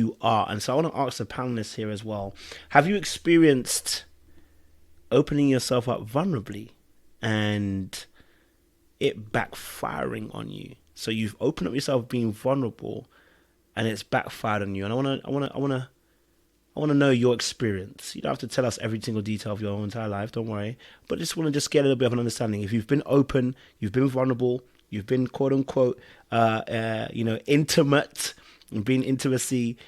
you are. And so I want to ask the panelists here as well. Have you experienced opening yourself up vulnerably and it backfiring on you? So you've opened up yourself being vulnerable and it's backfired on you. And I want to know your experience. You don't have to tell us every single detail of your entire life, don't worry. But just want to just get a little bit of an understanding. If you've been open, you've been vulnerable, you've been quote unquote, intimate, and been intimacy.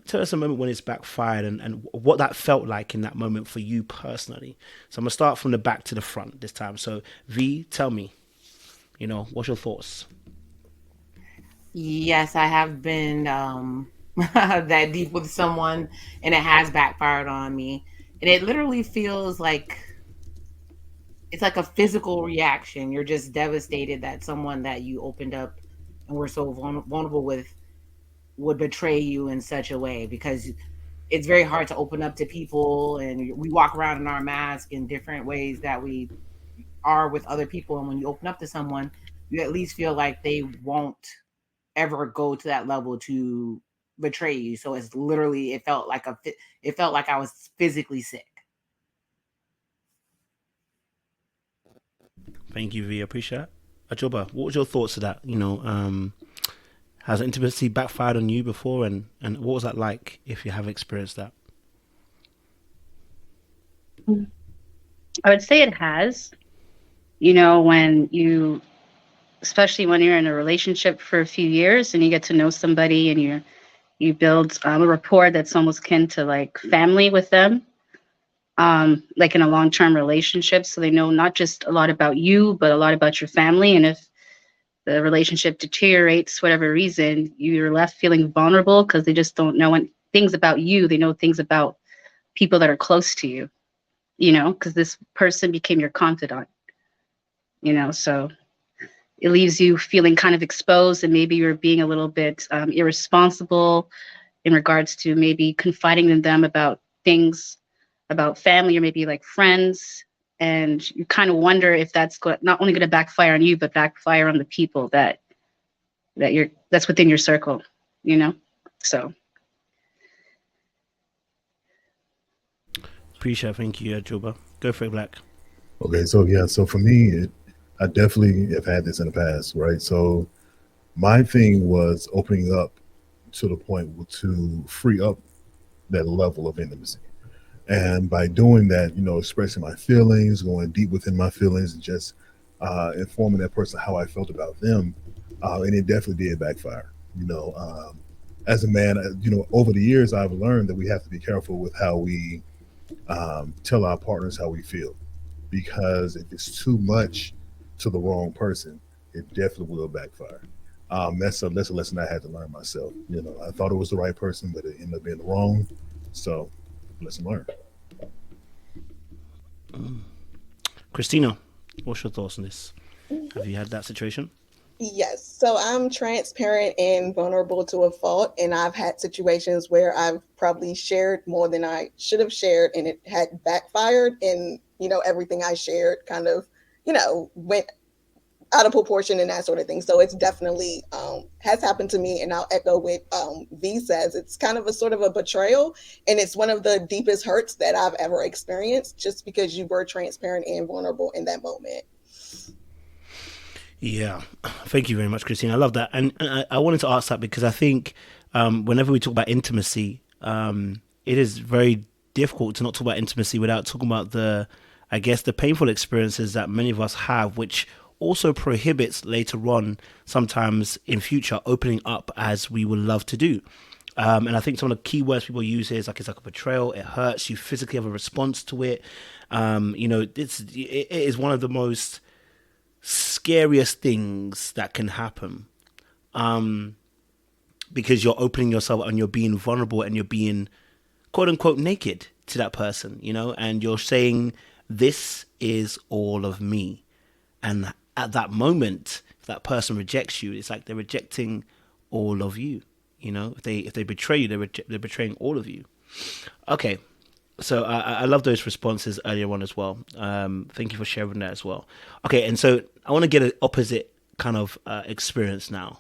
Tell us a moment when it's backfired and what that felt like in that moment for you personally. So I'm gonna start from the back to the front this time. So V, tell me, what's your thoughts? Yes, I have been that deep with someone, and it has backfired on me. And it literally feels like it's like a physical reaction. You're just devastated that someone that you opened up and were so vulnerable with would betray you in such a way, because it's very hard to open up to people, and we walk around in our mask in different ways that we are with other people. And when you open up to someone, you at least feel like they won't ever go to that level to betray you. So it's literally, it felt like I was physically sick. Thank you, V. I appreciate it. Ajoba, what was your thoughts of that? Has intimacy backfired on you before, and what was that like if you have experienced that? I would say it has. When you, especially when you're in a relationship for a few years and you get to know somebody and you build a rapport that's almost akin to like family with them, like in a long-term relationship. So they know not just a lot about you, but a lot about your family. And if the relationship deteriorates, whatever reason, you're left feeling vulnerable because they just don't know things about you. They know things about people that are close to you, because this person became your confidant, so it leaves you feeling kind of exposed, and maybe you're being a little bit irresponsible in regards to maybe confiding in them about things about family or maybe like friends. And you kind of wonder if not only going to backfire on you, but backfire on the people that's within your circle, you know? So Appreciate it. Thank you, Ajoba. Go for it, Black. Okay, so yeah, so for me, I definitely have had this in the past, right? So my thing was opening up to the point to free up that level of intimacy. And by doing that, expressing my feelings, going deep within my feelings, and just informing that person how I felt about them, and it definitely did backfire. As a man, over the years, I've learned that we have to be careful with how we tell our partners how we feel, because if it's too much to the wrong person, it definitely will backfire. That's a lesson I had to learn myself. I thought it was the right person, but it ended up being wrong. So, lesson learned. Christina, what's your thoughts on this? Have you had that situation? Yes. So I'm transparent and vulnerable to a fault. And I've had situations where I've probably shared more than I should have shared, and it had backfired. And, everything I shared kind of, went out of proportion and that sort of thing. So it's definitely has happened to me. And I'll echo what V says. It's kind of a sort of a betrayal. And it's one of the deepest hurts that I've ever experienced, just because you were transparent and vulnerable in that moment. Yeah, thank you very much, Christine. I love that, and I wanted to ask that because I think whenever we talk about intimacy, it is very difficult to not talk about intimacy without talking about I guess, the painful experiences that many of us have, which also prohibits later on, sometimes in future, opening up as we would love to do. And I think some of the key words people use is like it's like a betrayal. It hurts. You physically have a response to it. It is one of the most scariest things that can happen, because you're opening yourself and you're being vulnerable and you're being quote unquote naked to that person, and you're saying, this is all of me. And at that moment, if that person rejects you, it's like they're rejecting all of you. If they betray you, they're betraying all of you. Okay, so I love those responses earlier on as well. Thank you for sharing that as well. Okay, and so I want to get an opposite kind of experience now.